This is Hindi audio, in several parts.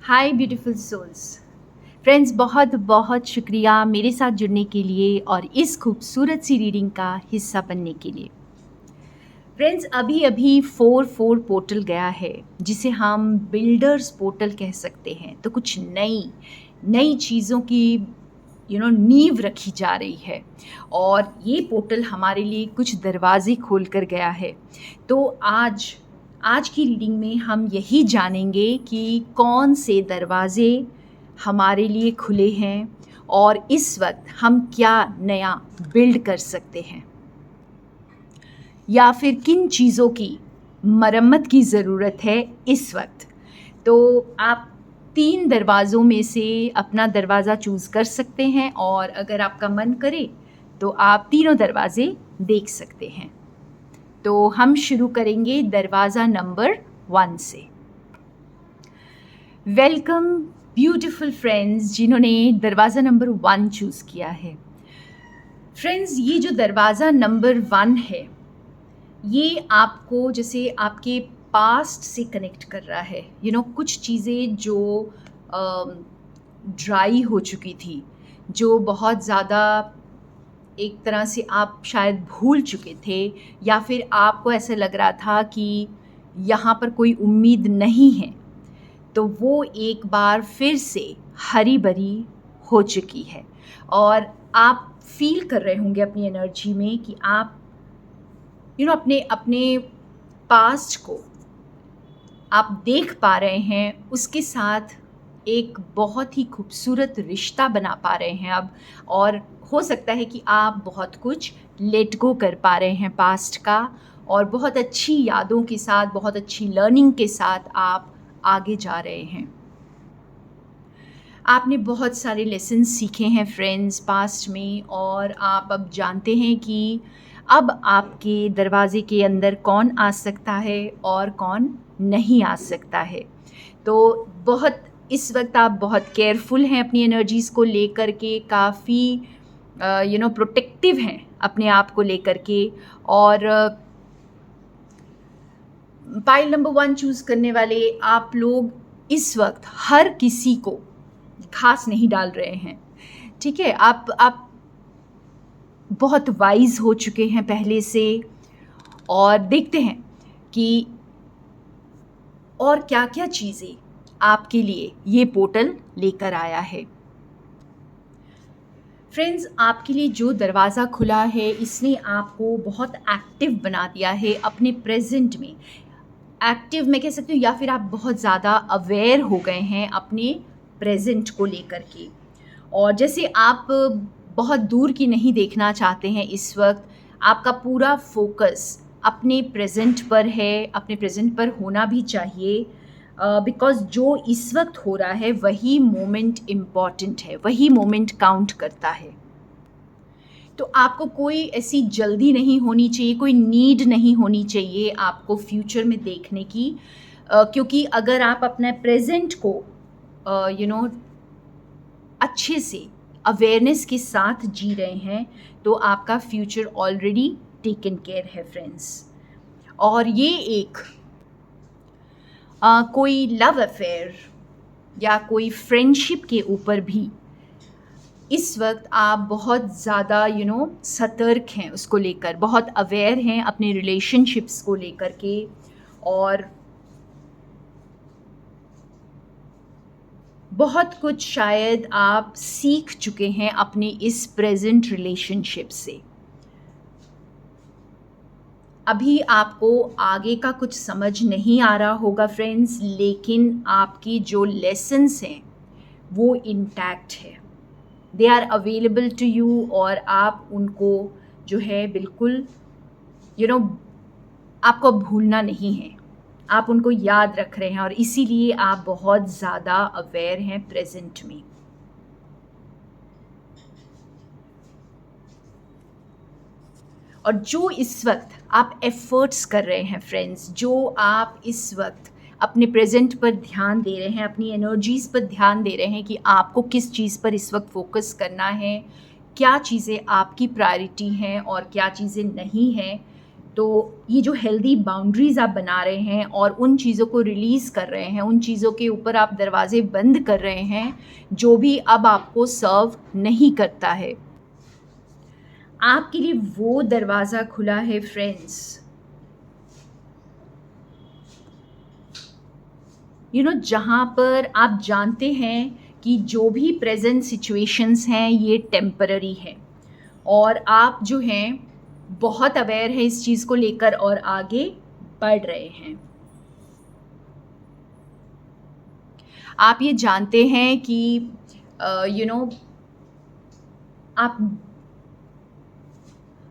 हाय ब्यूटीफुल सोल्स। फ्रेंड्स, बहुत बहुत शुक्रिया मेरे साथ जुड़ने के लिए और इस खूबसूरत सी रीडिंग का हिस्सा बनने के लिए। फ्रेंड्स, अभी अभी 4-4 पोर्टल गया है जिसे हम बिल्डर्स पोर्टल कह सकते हैं। तो कुछ नई नई चीज़ों की नींव रखी जा रही है और ये पोर्टल हमारे लिए कुछ दरवाजे खोल कर गया है। तो आज आज की रीडिंग में हम यही जानेंगे कि कौन से दरवाजे हमारे लिए खुले हैं और इस वक्त हम क्या नया बिल्ड कर सकते हैं या फिर किन चीज़ों की मरम्मत की ज़रूरत है इस वक्त। तो आप 3 दरवाज़ों में से अपना दरवाज़ा चूज़ कर सकते हैं और अगर आपका मन करे तो आप तीनों दरवाज़े देख सकते हैं। तो हम शुरू करेंगे दरवाज़ा नंबर 1 से। वेलकम ब्यूटीफुल फ्रेंड्स जिन्होंने दरवाज़ा नंबर 1 चूज़ किया है। फ्रेंड्स, ये जो दरवाज़ा नंबर 1 है ये आपको जैसे आपके पास्ट से कनेक्ट कर रहा है। कुछ चीज़ें जो ड्राई हो चुकी थी, जो बहुत ज़्यादा एक तरह से आप शायद भूल चुके थे या फिर आपको ऐसा लग रहा था कि यहाँ पर कोई उम्मीद नहीं है, तो वो एक बार फिर से हरी भरी हो चुकी है और आप फील कर रहे होंगे अपनी एनर्जी में कि आप अपने अपने पास्ट को आप देख पा रहे हैं, उसके साथ एक बहुत ही खूबसूरत रिश्ता बना पा रहे हैं अब। और हो सकता है कि आप बहुत कुछ लेट गो कर पा रहे हैं पास्ट का और बहुत अच्छी यादों के साथ, बहुत अच्छी लर्निंग के साथ आप आगे जा रहे हैं। आपने बहुत सारे लेसन सीखे हैं फ्रेंड्स पास्ट में और आप अब जानते हैं कि अब आपके दरवाज़े के अंदर कौन आ सकता है और कौन नहीं आ सकता है। तो बहुत इस वक्त आप बहुत केयरफुल हैं अपनी एनर्जीज़ को लेकर के, काफ़ी प्रोटेक्टिव हैं अपने आप को लेकर के। और पाइल नंबर 1 चूज़ करने वाले आप लोग इस वक्त हर किसी को घास नहीं डाल रहे हैं, ठीक है। आप बहुत वाइज हो चुके हैं पहले से और देखते हैं कि और क्या क्या चीज़ें आपके लिए ये पोर्टल लेकर आया है। फ्रेंड्स, आपके लिए जो दरवाज़ा खुला है इसने आपको बहुत एक्टिव बना दिया है अपने प्रेजेंट में। एक्टिव मैं कह सकती हूँ, या फिर आप बहुत ज़्यादा अवेयर हो गए हैं अपने प्रेजेंट को लेकर के। और जैसे आप बहुत दूर की नहीं देखना चाहते हैं इस वक्त, आपका पूरा फोकस अपने प्रेजेंट पर है, अपने प्रेजेंट पर होना भी चाहिए। बिकॉज़ जो इस वक्त हो रहा है वही मोमेंट इम्पॉर्टेंट है, वही मोमेंट काउंट करता है। तो आपको कोई ऐसी जल्दी नहीं होनी चाहिए, कोई नीड नहीं होनी चाहिए आपको फ्यूचर में देखने की, क्योंकि अगर आप अपने प्रेजेंट को अच्छे से अवेयरनेस के साथ जी रहे हैं तो आपका फ्यूचर ऑलरेडी टेकन केयर है फ्रेंड्स। और ये एक कोई लव अफेयर या कोई फ्रेंडशिप के ऊपर भी इस वक्त आप बहुत ज़्यादा सतर्क हैं, उसको लेकर बहुत अवेयर हैं अपने रिलेशनशिप्स को लेकर के। और बहुत कुछ शायद आप सीख चुके हैं अपने इस प्रेजेंट रिलेशनशिप से। अभी आपको आगे का कुछ समझ नहीं आ रहा होगा फ्रेंड्स, लेकिन आपकी जो लेसन्स हैं वो इंटैक्ट है, they are available to you. और आप उनको जो है बिल्कुल आपको भूलना नहीं है, आप उनको याद रख रहे हैं और इसीलिए आप बहुत ज़्यादा अवेयर हैं प्रेजेंट में। और जो इस वक्त आप एफर्ट्स कर रहे हैं फ्रेंड्स, जो आप इस वक्त अपने प्रेजेंट पर ध्यान दे रहे हैं, अपनी एनर्जीज़ पर ध्यान दे रहे हैं कि आपको किस चीज़ पर इस वक्त फोकस करना है, क्या चीज़ें आपकी प्रायोरिटी हैं और क्या चीज़ें नहीं हैं, तो ये जो हेल्दी बाउंड्रीज़ आप बना रहे हैं और उन चीज़ों को रिलीज़ कर रहे हैं, उन चीज़ों के ऊपर आप दरवाज़े बंद कर रहे हैं, जो भी अब आपको सर्व नहीं करता है। आपके लिए वो दरवाज़ा खुला है फ्रेंड्स, जहाँ पर आप जानते हैं कि जो भी प्रेज़ेंट सिचुएशंस हैं ये टेम्पररी हैं, और आप जो हैं बहुत अवेयर है इस चीज़ को लेकर और आगे बढ़ रहे हैं। आप ये जानते हैं कि आप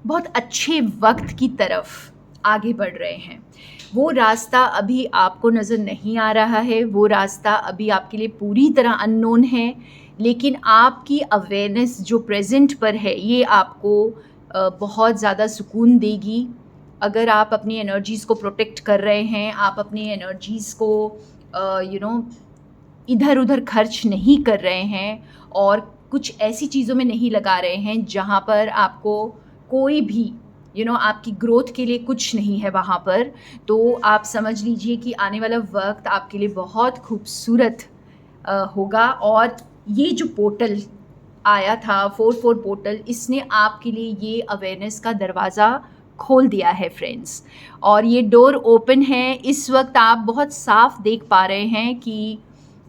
बहुत अच्छे वक्त की तरफ आगे बढ़ रहे हैं। वो रास्ता अभी आपको नज़र नहीं आ रहा है, वो रास्ता अभी आपके लिए पूरी तरह अननोन है, लेकिन आपकी अवेयरनेस जो प्रेज़ेंट पर है ये आपको बहुत ज़्यादा सुकून देगी। अगर आप अपनी एनर्जीज़ को प्रोटेक्ट कर रहे हैं, आप अपनी एनर्जीज़ को इधर-उधर खर्च नहीं कर रहे हैं और कुछ ऐसी चीज़ों में नहीं लगा रहे हैं जहाँ पर आपको कोई भी आपकी ग्रोथ के लिए कुछ नहीं है वहाँ पर, तो आप समझ लीजिए कि आने वाला वक्त आपके लिए बहुत खूबसूरत होगा। और ये जो पोर्टल आया था 4-4 पोर्टल, इसने आपके लिए ये अवेयरनेस का दरवाज़ा खोल दिया है फ्रेंड्स, और ये डोर ओपन है। इस वक्त आप बहुत साफ देख पा रहे हैं कि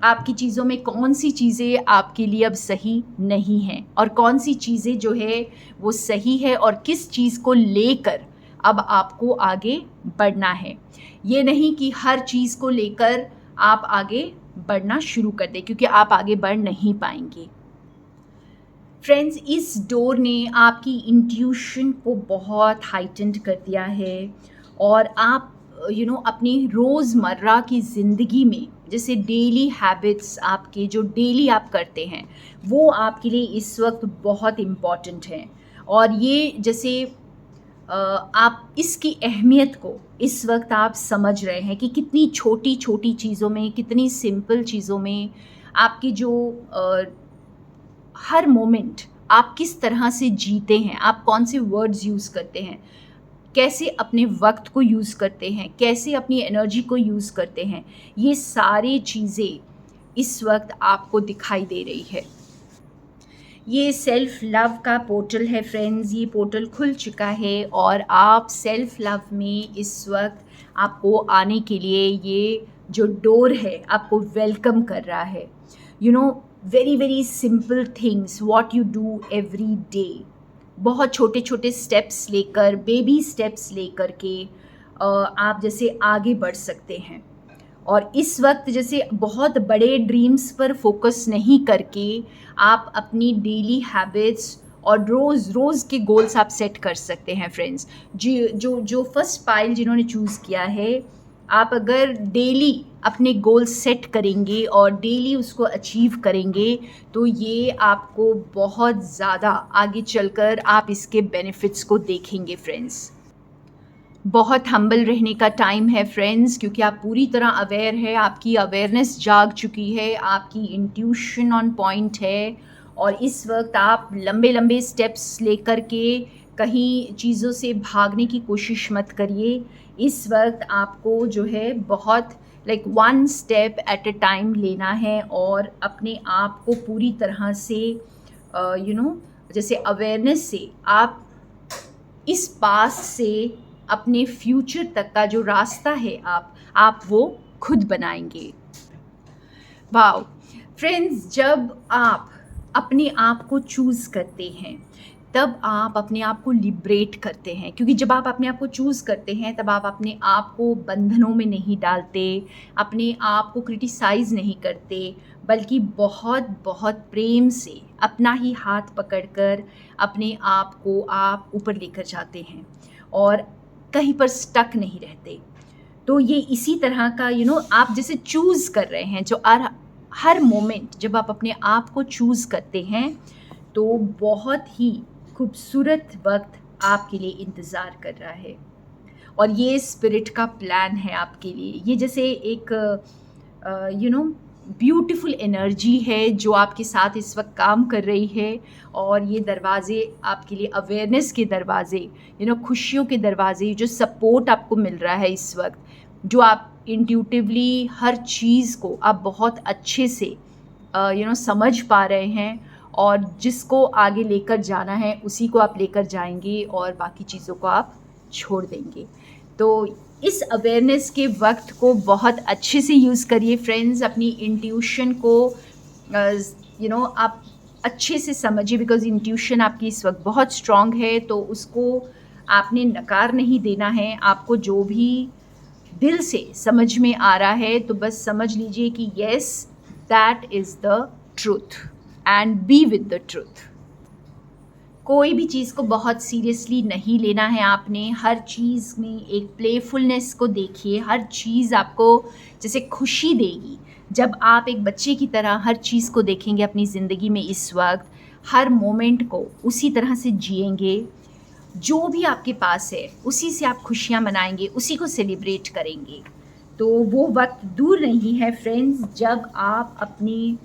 आपकी चीज़ों में कौन सी चीज़ें आपके लिए अब सही नहीं हैं और कौन सी चीज़ें जो है वो सही है, और किस चीज़ को लेकर अब आपको आगे बढ़ना है। ये नहीं कि हर चीज़ को लेकर आप आगे बढ़ना शुरू कर दें, क्योंकि आप आगे बढ़ नहीं पाएंगे। फ्रेंड्स, इस डोर ने आपकी इंट्यूशन को बहुत हाइटेंड कर दिया है, और आप अपनी रोज़मर्रा की ज़िंदगी में जैसे डेली हैबिट्स आपके जो डेली आप करते हैं वो आपके लिए इस वक्त बहुत इम्पॉर्टेंट हैं। और ये जैसे आप इसकी अहमियत को इस वक्त आप समझ रहे हैं कि कितनी छोटी छोटी चीज़ों में, कितनी सिंपल चीज़ों में आपकी जो हर मोमेंट आप किस तरह से जीते हैं, आप कौन से वर्ड्स यूज़ करते हैं, कैसे अपने वक्त को यूज़ करते हैं, कैसे अपनी एनर्जी को यूज़ करते हैं, ये सारी चीज़ें इस वक्त आपको दिखाई दे रही है। ये सेल्फ लव का पोर्टल है फ्रेंड्स, ये पोर्टल खुल चुका है और आप सेल्फ लव में इस वक्त आपको आने के लिए ये जो डोर है आपको वेलकम कर रहा है। Very very simple things what you do every day, बहुत छोटे छोटे स्टेप्स लेकर, बेबी स्टेप्स लेकर के आप जैसे आगे बढ़ सकते हैं। और इस वक्त जैसे बहुत बड़े ड्रीम्स पर फोकस नहीं करके आप अपनी डेली हैबिट्स और रोज़ रोज़ के गोल्स आप सेट कर सकते हैं फ्रेंड्स। जो फर्स्ट पाइल जिन्होंने चूज़ किया है, आप अगर डेली अपने गोल सेट करेंगे और डेली उसको अचीव करेंगे तो ये आपको बहुत ज़्यादा आगे चलकर आप इसके बेनिफिट्स को देखेंगे फ्रेंड्स। बहुत हम्बल रहने का टाइम है फ्रेंड्स, क्योंकि आप पूरी तरह अवेयर है, आपकी अवेयरनेस जाग चुकी है, आपकी इंट्यूशन ऑन पॉइंट है, और इस वक्त आप लंबे लंबे स्टेप्स लेकर के कहीं चीज़ों से भागने की कोशिश मत करिए। इस वक्त आपको जो है बहुत like one step at a time लेना है और अपने आप को पूरी तरह से जैसे अवेयरनेस से आप इस पास से अपने फ्यूचर तक का जो रास्ता है आप वो खुद बनाएंगे। वाओ फ्रेंड्स, जब आप अपने आप को चूज़ करते हैं तब आप अपने आप को लिबरेट करते हैं, क्योंकि जब आप अपने आप को चूज़ करते हैं तब आप अपने आप को बंधनों में नहीं डालते, अपने आप को क्रिटिसाइज़ नहीं करते, बल्कि बहुत बहुत प्रेम से अपना ही हाथ पकड़कर अपने आप को आप ऊपर लेकर जाते हैं और कहीं पर स्टक नहीं रहते। तो ये इसी तरह का आप जैसे चूज़ कर रहे हैं, जो हर मोमेंट जब आप अपने आप को चूज़ करते हैं तो बहुत ही खूबसूरत वक्त आपके लिए इंतज़ार कर रहा है। और ये स्पिरिट का प्लान है आपके लिए। ये जैसे एक ब्यूटीफुल एनर्जी है जो आपके साथ इस वक्त काम कर रही है, और ये दरवाज़े आपके लिए अवेयरनेस के दरवाज़े, खुशियों के दरवाज़े, जो सपोर्ट आपको मिल रहा है इस वक्त, जो आप इंट्यूटिवली हर चीज़ को आप बहुत अच्छे से समझ पा रहे हैं, और जिसको आगे लेकर जाना है उसी को आप लेकर जाएंगे और बाकी चीज़ों को आप छोड़ देंगे। तो इस अवेयरनेस के वक्त को बहुत अच्छे से यूज़ करिए फ्रेंड्स। अपनी इंट्यूशन को आप अच्छे से समझिए, बिकॉज़ इंट्यूशन आपकी इस वक्त बहुत स्ट्रॉन्ग है, तो उसको आपने नकार नहीं देना है। आपको जो भी दिल से समझ में आ रहा है तो बस समझ लीजिए कि yes, that is the truth, and be with the truth. कोई भी चीज़ को बहुत सीरियसली नहीं लेना है आपने। हर चीज़ में एक प्लेफुलनेस को देखिए। हर चीज़ आपको जैसे खुशी देगी जब आप एक बच्चे की तरह हर चीज़ को देखेंगे अपनी ज़िंदगी में। इस वक्त हर मोमेंट को उसी तरह से जिएंगे, जो भी आपके पास है उसी से आप खुशियाँ मनाएंगे, उसी को सेलिब्रेट करेंगे। तो वो वक्त दूर नहीं है फ्रेंड्स जब आप अपनी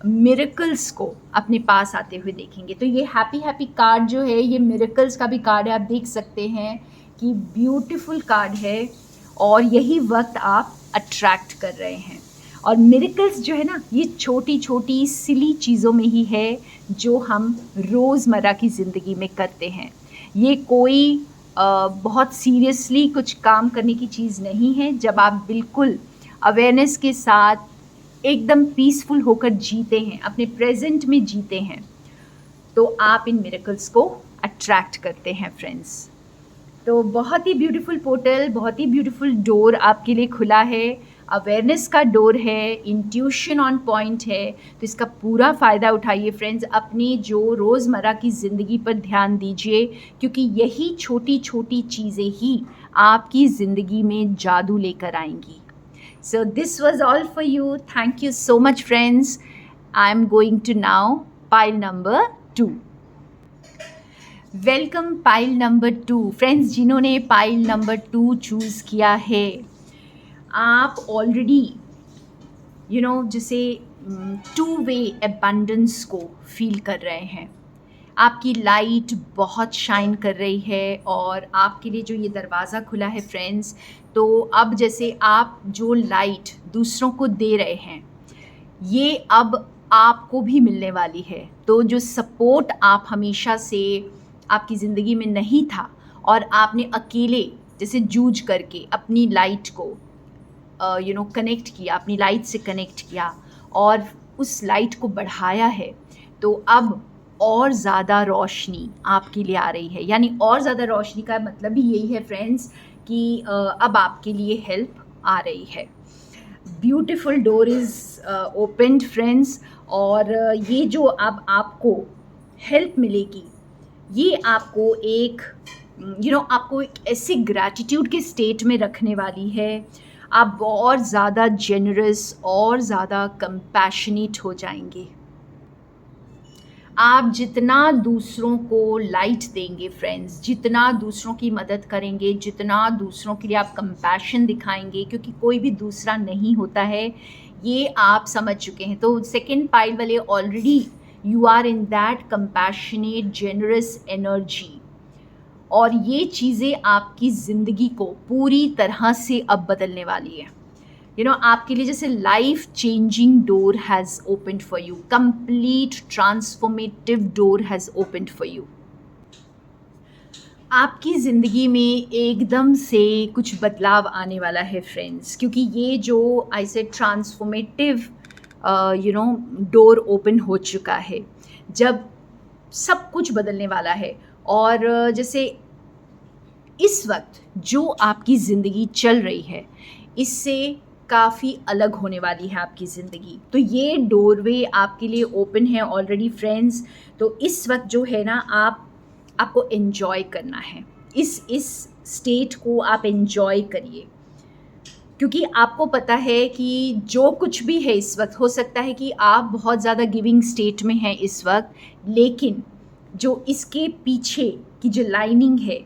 मिरेकल्स को अपने पास आते हुए देखेंगे। तो ये हैप्पी कार्ड जो है, ये मिरेकल्स का भी कार्ड है। आप देख सकते हैं कि ब्यूटीफुल कार्ड है, और यही वक्त आप अट्रैक्ट कर रहे हैं। और मिरेकल्स जो है ना, ये छोटी छोटी सिली चीज़ों में ही है जो हम रोज़मर्रा की ज़िंदगी में करते हैं। ये कोई बहुत सीरियसली कुछ काम करने की चीज़ नहीं है। जब आप बिल्कुल अवेयरनेस के साथ एकदम पीसफुल होकर जीते हैं, अपने प्रेजेंट में जीते हैं, तो आप इन मिरेकल्स को अट्रैक्ट करते हैं फ्रेंड्स। तो बहुत ही ब्यूटीफुल पोर्टल, बहुत ही ब्यूटीफुल डोर आपके लिए खुला है। अवेयरनेस का डोर है, इंट्यूशन ऑन पॉइंट है, तो इसका पूरा फ़ायदा उठाइए फ्रेंड्स। अपनी जो रोज़मर्रा की ज़िंदगी पर ध्यान दीजिए, क्योंकि यही छोटी छोटी चीज़ें ही आपकी ज़िंदगी में जादू लेकर आएंगी। So this was all for you. Thank you so much friends. I'm going to now pile number 2. Welcome pile number 2. Friends, जिन्होंने pile number 2 चूज़ किया है, आप ऑलरेडी जैसे टू वे एबंडेंस को फील कर रहे हैं। आपकी लाइट बहुत शाइन कर रही है, और आपके लिए जो ये दरवाज़ा खुला है फ्रेंड्स, तो अब जैसे आप जो लाइट दूसरों को दे रहे हैं, ये अब आपको भी मिलने वाली है। तो जो सपोर्ट आप हमेशा से आपकी ज़िंदगी में नहीं था, और आपने अकेले जैसे जूझ करके अपनी लाइट को कनेक्ट किया, अपनी लाइट से कनेक्ट किया और उस लाइट को बढ़ाया है, तो अब और ज़्यादा रोशनी आपके लिए आ रही है। यानी और ज़्यादा रोशनी का मतलब ही यही है फ्रेंड्स कि अब आपके लिए हेल्प आ रही है। Beautiful door is opened friends, और ये जो अब आपको हेल्प मिलेगी, ये आपको एक आपको एक ऐसे ग्रैटिट्यूड के स्टेट में रखने वाली है। आप और ज़्यादा जेनरस और ज़्यादा कंपैशनेट हो जाएंगे। आप जितना दूसरों को लाइट देंगे फ्रेंड्स, जितना दूसरों की मदद करेंगे, जितना दूसरों के लिए आप कंपैशन दिखाएंगे, क्योंकि कोई भी दूसरा नहीं होता है, ये आप समझ चुके हैं। तो सेकंड पाइल वाले already you are in that compassionate generous energy, और ये चीज़ें आपकी ज़िंदगी को पूरी तरह से अब बदलने वाली है। आपके लिए जैसे life changing door has opened for you, complete transformative door has opened for you. आपकी ज़िंदगी में एकदम से कुछ बदलाव आने वाला है फ्रेंड्स, क्योंकि ये जो ऐसे ट्रांसफॉर्मेटिव डोर ओपन हो चुका है, जब सब कुछ बदलने वाला है। और जैसे इस वक्त जो आपकी ज़िंदगी चल रही है, इससे काफ़ी अलग होने वाली है आपकी ज़िंदगी। तो ये डोरवे आपके लिए ओपन है ऑलरेडी फ्रेंड्स। तो इस वक्त जो है ना, आपको एन्जॉय करना है, इस स्टेट को आप एन्जॉय करिए, क्योंकि आपको पता है कि जो कुछ भी है इस वक्त, हो सकता है कि आप बहुत ज़्यादा गिविंग स्टेट में हैं इस वक्त, लेकिन जो इसके पीछे की जो लाइनिंग है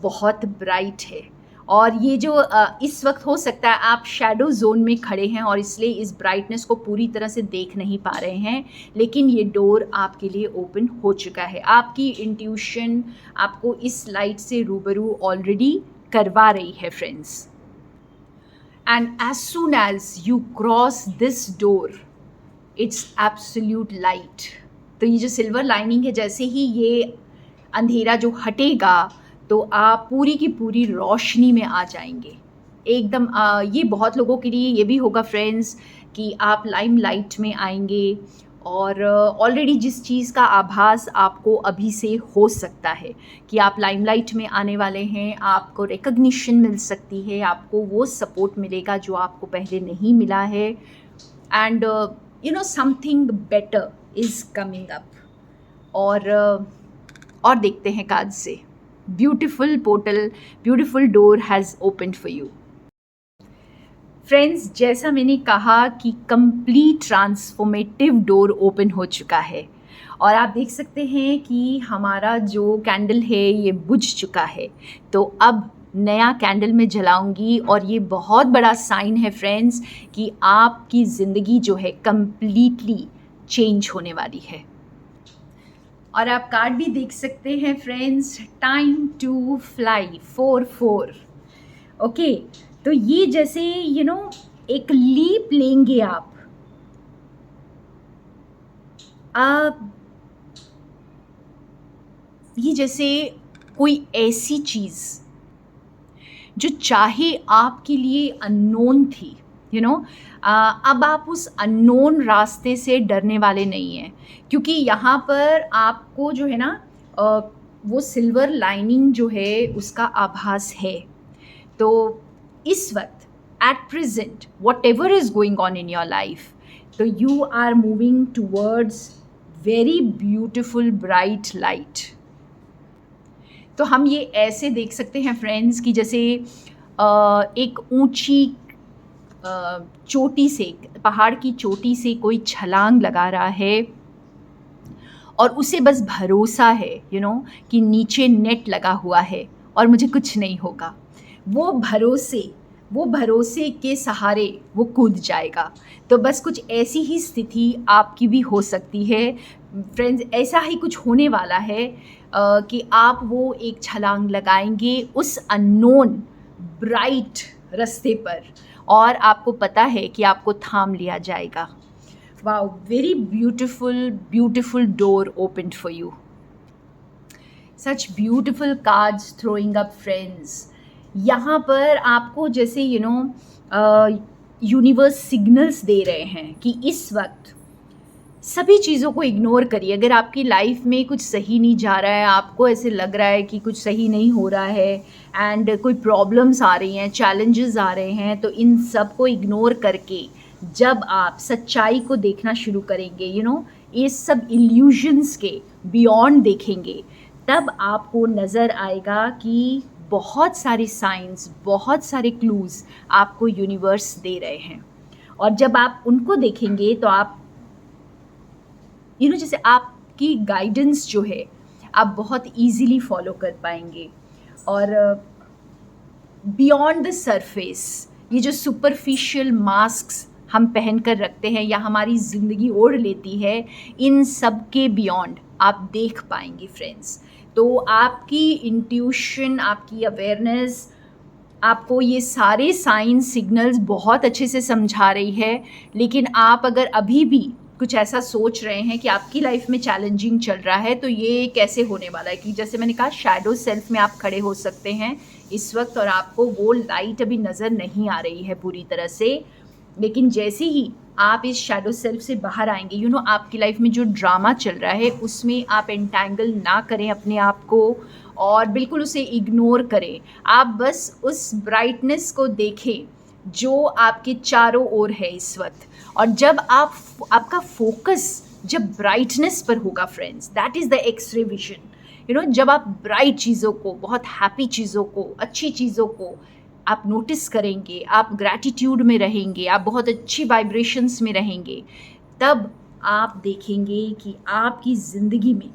बहुत ब्राइट है, और ये जो इस वक्त हो सकता है आप शैडो जोन में खड़े हैं और इसलिए इस ब्राइटनेस को पूरी तरह से देख नहीं पा रहे हैं, लेकिन ये डोर आपके लिए ओपन हो चुका है। आपकी इंट्यूशन आपको इस लाइट से रूबरू ऑलरेडी करवा रही है friends. And as soon as you cross this door, it's absolute light. तो ये जो सिल्वर लाइनिंग है, जैसे ही ये अंधेरा जो हटेगा तो आप पूरी की पूरी रोशनी में आ जाएंगे एकदम। ये बहुत लोगों के लिए ये भी होगा फ्रेंड्स कि आप लाइम लाइट में आएंगे और ऑलरेडी जिस चीज़ का आभास आपको अभी से हो सकता है कि आप लाइमलाइट में आने वाले हैं, आपको रिकग्निशन मिल सकती है, आपको वो सपोर्ट मिलेगा जो आपको पहले नहीं मिला है। And something better is coming up. और देखते हैं कार्ड से, beautiful portal, beautiful door has opened for you. Friends, जैसा मैंने कहा कि कंप्लीट ट्रांसफॉर्मेटिव डोर ओपन हो चुका है और आप देख सकते हैं कि हमारा जो कैंडल है ये बुझ चुका है। तो अब नया कैंडल मैं जलाऊंगी और ये बहुत बड़ा साइन है फ्रेंड्स कि आपकी ज़िंदगी जो है कंप्लीटली चेंज होने वाली है। और आप कार्ड भी देख सकते हैं friends, time to fly 4-4। Okay, तो ये जैसे एक लीप लेंगे आप ये जैसे कोई ऐसी चीज़ जो चाहे आपके लिए अननोन थी, अब आप उस अननोन रास्ते से डरने वाले नहीं हैं, क्योंकि यहाँ पर आपको जो है ना वो सिल्वर लाइनिंग जो है उसका आभास है। तो इस वक्त at present whatever is going on in your life, तो you are moving towards very beautiful bright light. तो हम ये ऐसे देख सकते हैं फ्रेंड्स कि जैसे एक ऊंची चोटी से, पहाड़ की चोटी से कोई छलांग लगा रहा है और उसे बस भरोसा है कि नीचे नेट लगा हुआ है और मुझे कुछ नहीं होगा। वो भरोसे के सहारे वो कूद जाएगा। तो बस कुछ ऐसी ही स्थिति आपकी भी हो सकती है फ्रेंड्स। ऐसा ही कुछ होने वाला है कि आप वो एक छलांग लगाएंगे उस अननोन ब्राइट रास्ते पर और आपको पता है कि आपको थाम लिया जाएगा। Wow, very beautiful door opened for you. Such beautiful cards throwing up friends. यहाँ पर आपको जैसे यूनिवर्स सिग्नल्स दे रहे हैं कि इस वक्त सभी चीज़ों को इग्नोर करिए। अगर आपकी लाइफ में कुछ सही नहीं जा रहा है, आपको ऐसे लग रहा है कि कुछ सही नहीं हो रहा है एंड कोई प्रॉब्लम्स आ रही हैं, चैलेंजेस आ रहे हैं, तो इन सब को इग्नोर करके जब आप सच्चाई को देखना शुरू करेंगे, ये सब इल्यूजन्स के बियॉन्ड देखेंगे, तब आपको नज़र आएगा कि बहुत सारे साइंस, बहुत सारे क्लूज़ आपको यूनिवर्स दे रहे हैं। और जब आप उनको देखेंगे तो आप जैसे आपकी गाइडेंस जो है आप बहुत इजीली फॉलो कर पाएंगे। और बियॉन्ड द सरफेस, ये जो सुपरफिशियल मास्क्स हम पहन कर रखते हैं या हमारी ज़िंदगी ओढ़ लेती है, इन सब के बियॉन्ड आप देख पाएंगे फ्रेंड्स। तो आपकी इंट्यूशन, आपकी अवेयरनेस आपको ये सारे साइंस सिग्नल्स बहुत अच्छे से समझा रही है। लेकिन आप अगर अभी भी कुछ ऐसा सोच रहे हैं कि आपकी लाइफ में चैलेंजिंग चल रहा है, तो ये कैसे होने वाला है कि जैसे मैंने कहा शैडो सेल्फ में आप खड़े हो सकते हैं इस वक्त और आपको वो लाइट अभी नज़र नहीं आ रही है पूरी तरह से। लेकिन जैसे ही आप इस शैडो सेल्फ से बाहर आएंगे, आपकी लाइफ में जो ड्रामा चल रहा है उसमें आप एंटैंगल ना करें अपने आप को और बिल्कुल उसे इग्नोर करें। आप बस उस ब्राइटनेस को देखें जो आपके चारों ओर है इस वक्त। और जब आपका फोकस जब ब्राइटनेस पर होगा friends, that is the x-ray vision. जब आप ब्राइट चीज़ों को, बहुत हैप्पी चीज़ों को, अच्छी चीज़ों को आप नोटिस करेंगे, आप ग्रैटिट्यूड में रहेंगे, आप बहुत अच्छी वाइब्रेशंस में रहेंगे, तब आप देखेंगे कि आपकी ज़िंदगी में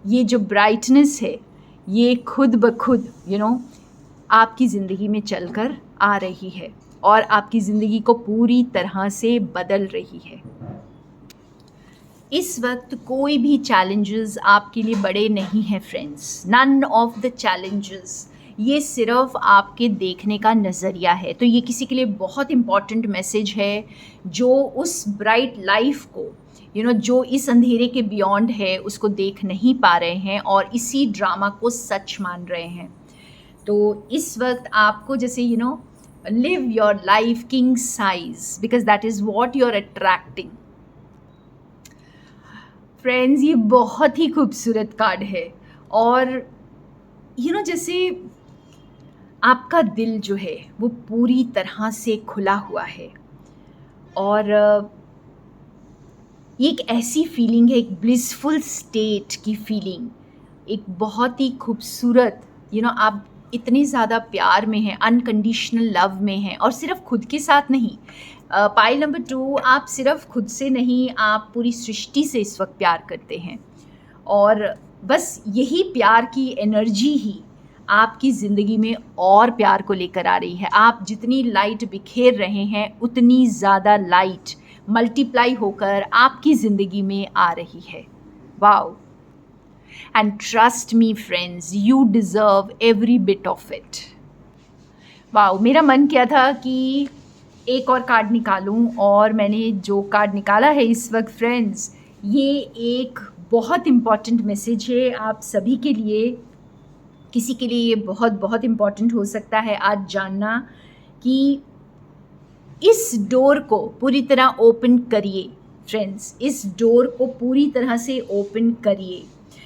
ये जो ब्राइटनेस है ये खुद ब खुद आपकी ज़िंदगी में चलकर आ रही है और आपकी ज़िंदगी को पूरी तरह से बदल रही है। इस वक्त कोई भी चैलेंजेस आपके लिए बड़े नहीं हैं friends, none of the challenges. ये सिर्फ आपके देखने का नज़रिया है। तो ये किसी के लिए बहुत इम्पॉर्टेंट मैसेज है जो उस ब्राइट लाइफ को जो इस अंधेरे के बियॉन्ड है उसको देख नहीं पा रहे हैं और इसी ड्रामा को सच मान रहे हैं। तो इस वक्त आपको जैसे live your life king size, because that is what you are attracting. Friends, ये बहुत ही खूबसूरत कार्ड है और जैसे आपका दिल जो है वो पूरी तरह से खुला हुआ है और ये एक ऐसी फीलिंग है, एक ब्लिसफुल स्टेट की फीलिंग, एक बहुत ही खूबसूरत आप इतने ज़्यादा प्यार में हैं, अनकंडीशनल लव में हैं और सिर्फ खुद के साथ नहीं। पाइल नंबर 2, आप सिर्फ खुद से नहीं, आप पूरी सृष्टि से इस वक्त प्यार करते हैं और बस यही प्यार की एनर्जी ही आपकी ज़िंदगी में और प्यार को लेकर आ रही है। आप जितनी लाइट बिखेर रहे हैं उतनी ज़्यादा लाइट मल्टीप्लाई होकर आपकी ज़िंदगी में आ रही है। Wow! And trust me friends, you deserve every bit of it. Wow! मेरा मन किया था कि एक और कार्ड निकालूं और मैंने जो कार्ड निकाला है इस वक्त फ्रेंड्स, ये एक बहुत इम्पॉर्टेंट मैसेज है आप सभी के लिए। किसी के लिए ये बहुत बहुत इम्पॉर्टेंट हो सकता है आज जानना कि इस डोर को पूरी तरह ओपन करिए फ्रेंड्स, इस डोर को पूरी तरह से ओपन करिए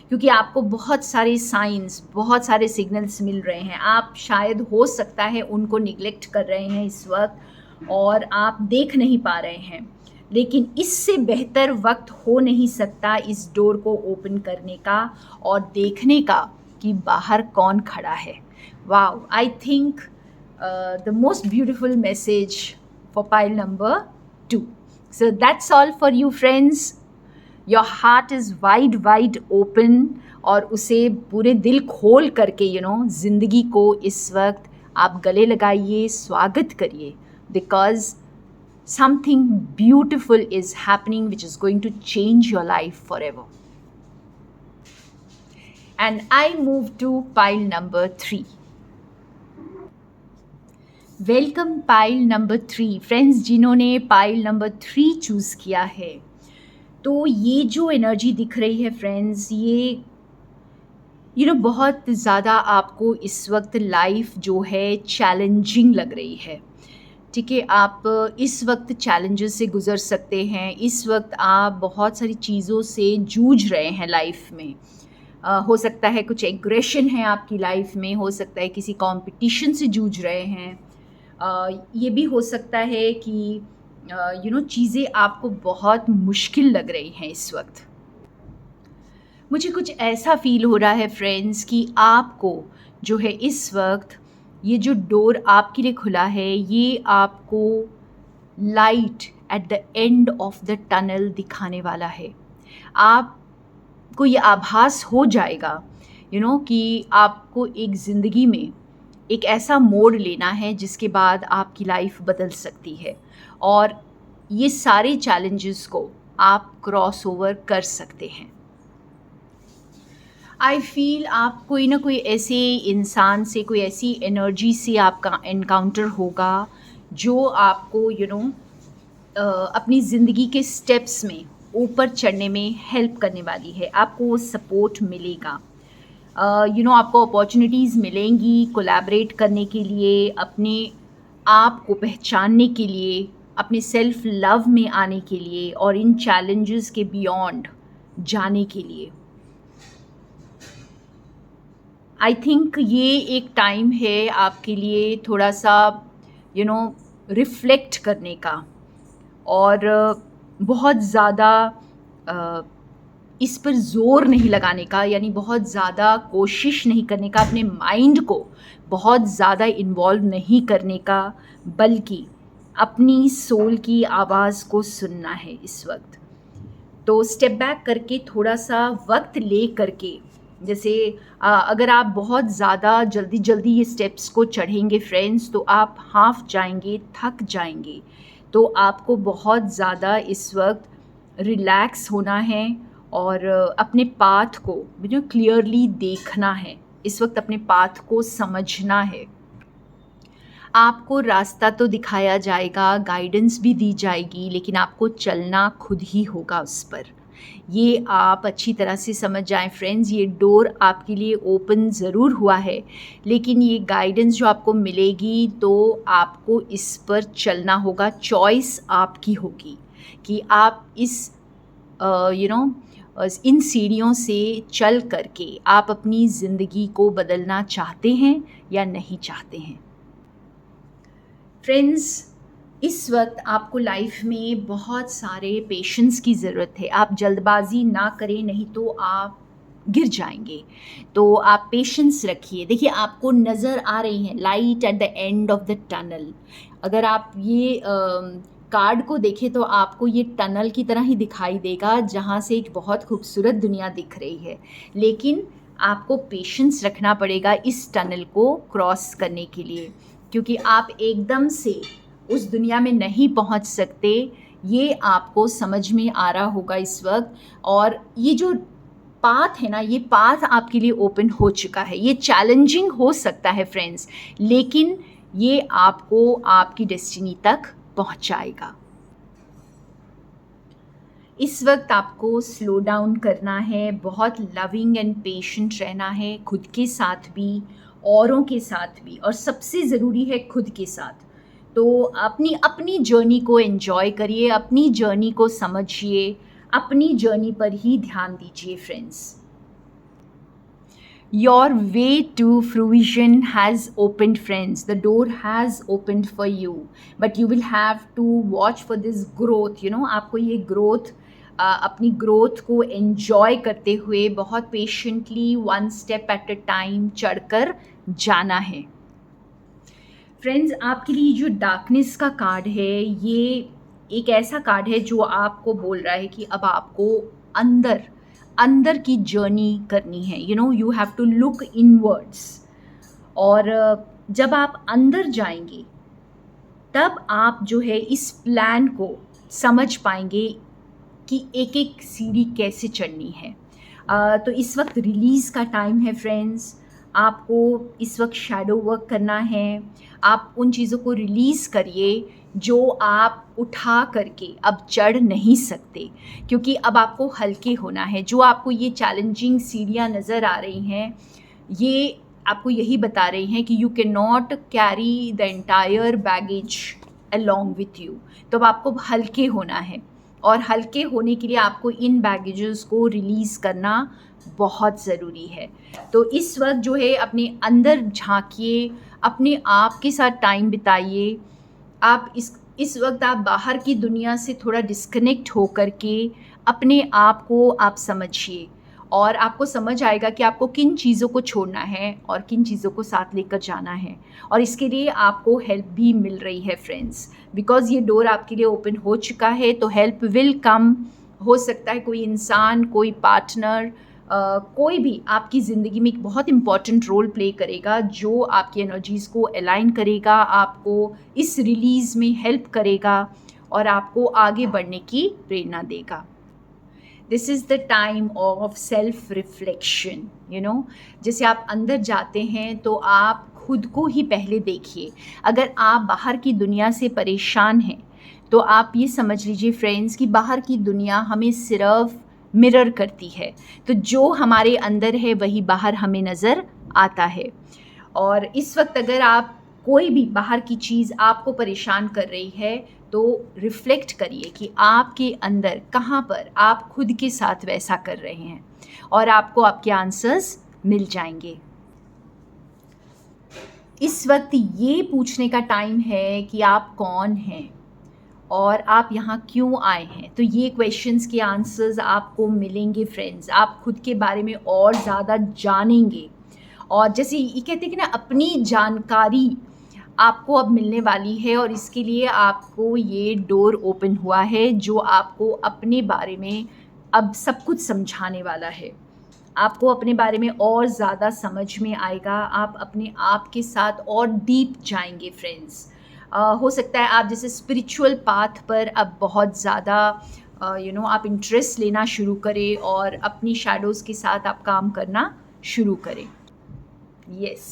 क्योंकि आपको बहुत सारे साइंस, बहुत सारे सिग्नल्स मिल रहे हैं। आप शायद हो सकता है उनको निगलेक्ट कर रहे हैं इस वक्त और आप देख नहीं पा रहे हैं, लेकिन इससे बेहतर वक्त हो नहीं सकता इस डोर को ओपन करने का और देखने का कि बाहर कौन खड़ा है। Wow! I think the most beautiful message for pile number 2. So that's all for you friends. Your heart is wide open और उसे पूरे दिल खोल करके ज़िंदगी को इस वक्त आप गले लगाइए, स्वागत करिए, because something beautiful is happening which is going to change your life forever. And I move to pile number 3. Welcome pile number 3 friends, जिन्होंने पाइल नंबर 3 चूज़ किया है। तो ये जो एनर्जी दिख रही है फ्रेंड्स, ये बहुत ज़्यादा आपको इस वक्त लाइफ जो है चैलेंजिंग लग रही है। ठीक है, आप इस वक्त चैलेंजेस से गुज़र सकते हैं। इस वक्त आप बहुत सारी चीज़ों से जूझ रहे हैं लाइफ में। हो सकता है कुछ एग्रेशन है आपकी लाइफ में, हो सकता है किसी कंपटीशन से जूझ रहे हैं। ये भी हो सकता है कि चीज़ें आपको बहुत मुश्किल लग रही हैं इस वक्त। मुझे कुछ ऐसा फील हो रहा है फ्रेंड्स कि आपको जो है इस वक्त ये जो डोर आपके लिए खुला है, ये आपको light at the end of the tunnel दिखाने वाला है। आपको ये आभास हो जाएगा कि आपको एक ज़िंदगी में एक ऐसा मोड़ लेना है जिसके बाद आपकी लाइफ बदल सकती है और ये सारे चैलेंजेस को आप क्रॉस ओवर कर सकते हैं। आई फील आप कोई ना कोई ऐसे इंसान से, कोई ऐसी एनर्जी से आपका एनकाउंटर होगा जो आपको अपनी ज़िंदगी के स्टेप्स में ऊपर चढ़ने में हेल्प करने वाली है। आपको वो सपोर्ट मिलेगा, आपको अपॉर्चुनिटीज़ मिलेंगी कोलैबोरेट करने के लिए, अपने आप को पहचानने के लिए, अपने सेल्फ लव में आने के लिए और इन चैलेंजेस के बियॉन्ड जाने के लिए। आई थिंक ये एक टाइम है आपके लिए थोड़ा सा रिफ्लेक्ट करने का और बहुत ज़्यादा इस पर ज़ोर नहीं लगाने का, यानी बहुत ज़्यादा कोशिश नहीं करने का, अपने माइंड को बहुत ज़्यादा इन्वॉल्व नहीं करने का, बल्कि अपनी सोल की आवाज़ को सुनना है इस वक्त। तो स्टेप बैक करके थोड़ा सा वक्त ले करके जैसे अगर आप बहुत ज़्यादा जल्दी जल्दी ये स्टेप्स को चढ़ेंगे फ्रेंड्स, तो आप हाफ जाएंगे, थक जाएंगे। तो आपको बहुत ज़्यादा इस वक्त रिलैक्स होना है और अपने पाथ को क्लियरली देखना है। इस वक्त अपने पाथ को समझना है। आपको रास्ता तो दिखाया जाएगा, गाइडेंस भी दी जाएगी, लेकिन आपको चलना खुद ही होगा उस पर। ये आप अच्छी तरह से समझ जाएं फ्रेंड्स। ये डोर आपके लिए ओपन ज़रूर हुआ है, लेकिन ये गाइडेंस जो आपको मिलेगी तो आपको इस पर चलना होगा। चॉइस आपकी होगी कि आप इस इन सीढ़ियों से चल करके आप अपनी ज़िंदगी को बदलना चाहते हैं या नहीं चाहते हैं। फ्रेंड्स, इस वक्त आपको लाइफ में बहुत सारे पेशेंस की ज़रूरत है। आप जल्दबाजी ना करें, नहीं तो आप गिर जाएंगे। तो आप पेशेंस रखिए। देखिए, आपको नज़र आ रही है light at the end of the tunnel. अगर आप ये कार्ड को देखें तो आपको ये टनल की तरह ही दिखाई देगा, जहाँ से एक बहुत खूबसूरत दुनिया दिख रही है। लेकिन आपको पेशेंस रखना पड़ेगा इस टनल को क्रॉस करने के लिए, क्योंकि आप एकदम से उस दुनिया में नहीं पहुंच सकते। ये आपको समझ में आ रहा होगा इस वक्त। और ये जो पाथ है ना, ये पाथ आपके लिए ओपन हो चुका है। ये चैलेंजिंग हो सकता है फ्रेंड्स, लेकिन ये आपको आपकी डेस्टिनी तक पहुंचाएगा। इस वक्त आपको स्लो डाउन करना है, बहुत लविंग एंड पेशेंट रहना है, खुद के साथ भी, औरों के साथ भी, और सबसे ज़रूरी है खुद के साथ। तो अपनी अपनी जर्नी को एंजॉय करिए, अपनी जर्नी को समझिए, अपनी जर्नी पर ही ध्यान दीजिए friends. Your way to fruition has opened, friends. The door has opened for you, but you will have to watch for this growth. आपको ये growth, अपनी ग्रोथ को एंजॉय करते हुए बहुत patiently one step at a time चढ़कर जाना है। फ्रेंड्स, आपके लिए जो डार्कनेस का कार्ड है, ये एक ऐसा कार्ड है जो आपको बोल रहा है कि अब आपको अंदर अंदर की जर्नी करनी है। You have to look inwards. और जब आप अंदर जाएंगे तब आप जो है इस प्लान को समझ पाएंगे कि एक एक सीढ़ी कैसे चढ़नी है। तो इस वक्त रिलीज़ का टाइम है फ्रेंड्स। आपको इस वक्त शैडो वर्क करना है। आप उन चीज़ों को रिलीज़ करिए जो आप उठा करके अब चढ़ नहीं सकते, क्योंकि अब आपको हल्के होना है। जो आपको ये चैलेंजिंग सीढ़ियाँ नज़र आ रही हैं, ये आपको यही बता रही हैं कि you can not carry the entire baggage along with you. तो अब आपको हल्के होना है, और हल्के होने के लिए आपको इन बैगेजेस को रिलीज़ करना बहुत ज़रूरी है। तो इस वक्त जो है अपने अंदर झांकिए, अपने आप के साथ टाइम बिताइए। आप इस वक्त आप बाहर की दुनिया से थोड़ा डिस्कनेक्ट हो कर के अपने आप को आप समझिए, और आपको समझ आएगा कि आपको किन चीज़ों को छोड़ना है और किन चीज़ों को साथ लेकर जाना है। और इसके लिए आपको हेल्प भी मिल रही है फ्रेंड्स, बिकॉज़ ये डोर आपके लिए ओपन हो चुका है। तो हेल्प विल कम। हो सकता है कोई इंसान, कोई पार्टनर, कोई भी आपकी ज़िंदगी में एक बहुत इम्पॉर्टेंट रोल प्ले करेगा, जो आपकी एनर्जीज़ को अलाइन करेगा, आपको इस रिलीज़ में हेल्प करेगा और आपको आगे बढ़ने की प्रेरणा देगा। This is the time of self reflection. जैसे आप अंदर जाते हैं तो आप खुद को ही पहले देखिए। अगर आप बाहर की दुनिया से परेशान हैं तो आप ये समझ लीजिए फ्रेंड्स कि बाहर की दुनिया हमें सिर्फ मिरर करती है। तो जो हमारे अंदर है वही बाहर हमें नज़र आता है। और इस वक्त अगर आप कोई भी बाहर की चीज़ आपको परेशान कर रही है तो रिफ्लेक्ट करिए कि आपके अंदर कहाँ पर आप खुद के साथ वैसा कर रहे हैं, और आपको आपके आंसर्स मिल जाएंगे। इस वक्त ये पूछने का टाइम है कि आप कौन हैं और आप यहाँ क्यों आए हैं। तो ये क्वेश्चंस के आंसर्स आपको मिलेंगे फ्रेंड्स। आप खुद के बारे में और ज़्यादा जानेंगे, और जैसे ये कहते हैं कि ना, अपनी जानकारी आपको अब मिलने वाली है। और इसके लिए आपको ये डोर ओपन हुआ है जो आपको अपने बारे में अब सब कुछ समझाने वाला है। आपको अपने बारे में और ज़्यादा समझ में आएगा, आप अपने आप के साथ और डीप जाएंगे फ्रेंड्स। हो सकता है आप जैसे स्पिरिचुअल पाथ पर अब बहुत ज़्यादा आप इंटरेस्ट लेना शुरू करें और अपनी शैडोज़ के साथ आप काम करना शुरू करें। Yes,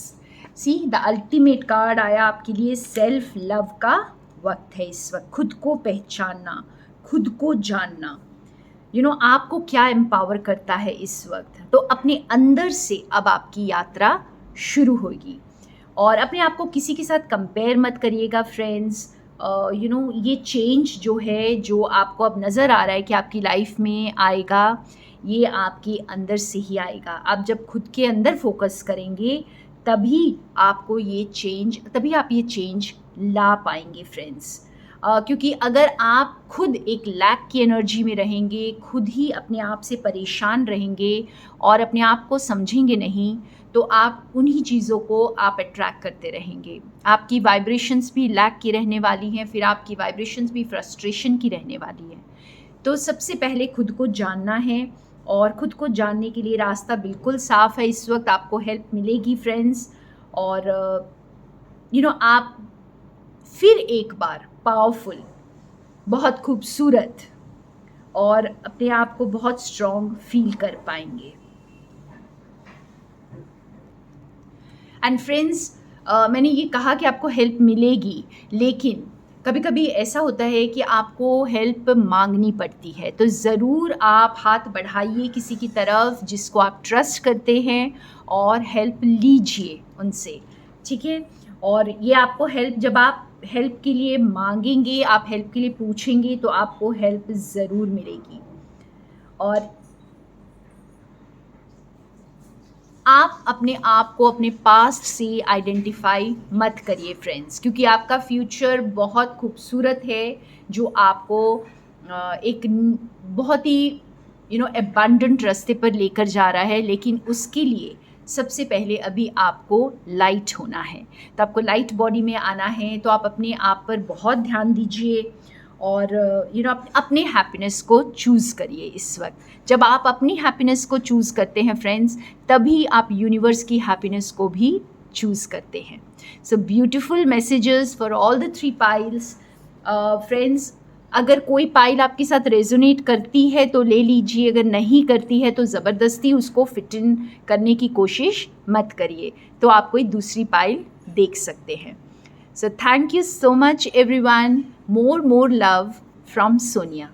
see the ultimate card आया आपके लिए। सेल्फ लव का वक्त है इस वक्त, खुद को पहचानना, खुद को जानना। आपको क्या एम्पावर करता है इस वक्त, तो अपने अंदर से अब आपकी यात्रा शुरू होगी। और अपने आप को किसी के साथ कंपेयर मत करिएगा फ्रेंड्स। ये चेंज जो है, जो आपको अब नज़र आ रहा है कि आपकी लाइफ में आएगा, ये आपके अंदर से ही आएगा। आप जब खुद के अंदर फोकस करेंगे तभी आप ये चेंज ला पाएंगे फ्रेंड्स। क्योंकि अगर आप खुद एक लैक की एनर्जी में रहेंगे, खुद ही अपने आप से परेशान रहेंगे और अपने आप को समझेंगे नहीं, तो आप उन्हीं चीज़ों को आप अट्रैक्ट करते रहेंगे। आपकी वाइब्रेशंस भी लैक की रहने वाली हैं, फिर आपकी वाइब्रेशंस भी फ्रस्ट्रेशन की रहने वाली हैं। तो सबसे पहले खुद को जानना है, और खुद को जानने के लिए रास्ता बिल्कुल साफ़ है। इस वक्त आपको हेल्प मिलेगी फ्रेंड्स। और आप फिर एक बार पावरफुल, बहुत खूबसूरत और अपने आप को बहुत स्ट्रॉन्ग फील कर पाएंगे। एंड फ्रेंड्स, मैंने ये कहा कि आपको हेल्प मिलेगी, लेकिन कभी कभी ऐसा होता है कि आपको हेल्प मांगनी पड़ती है। तो ज़रूर आप हाथ बढ़ाइए किसी की तरफ जिसको आप ट्रस्ट करते हैं और हेल्प लीजिए उनसे, ठीक है। और ये आपको हेल्प, जब आप हेल्प के लिए मांगेंगे, आप हेल्प के लिए पूछेंगे, तो आपको हेल्प ज़रूर मिलेगी। और आप अपने आप को अपने पास्ट से आइडेंटिफाई मत करिए फ्रेंड्स, क्योंकि आपका फ्यूचर बहुत खूबसूरत है, जो आपको एक बहुत ही एबंडेंट रास्ते पर लेकर जा रहा है। लेकिन उसके लिए सबसे पहले अभी आपको लाइट होना है। तो आपको लाइट बॉडी में आना है, तो आप अपने आप पर बहुत ध्यान दीजिए और अपने हैप्पीनेस को चूज़ करिए इस वक्त। जब आप अपनी हैप्पीनेस को चूज़ करते हैं फ्रेंड्स, तभी आप यूनिवर्स की हैप्पीनेस को भी चूज़ करते हैं। So beautiful messages for all the 3 piles friends. अगर कोई पाइल आपके साथ रेजोनेट करती है तो ले लीजिए, अगर नहीं करती है तो ज़बरदस्ती उसको फिट इन करने की कोशिश मत करिए, तो आप कोई दूसरी पाइल देख सकते हैं। So thank you so much everyone. More love from Sonia.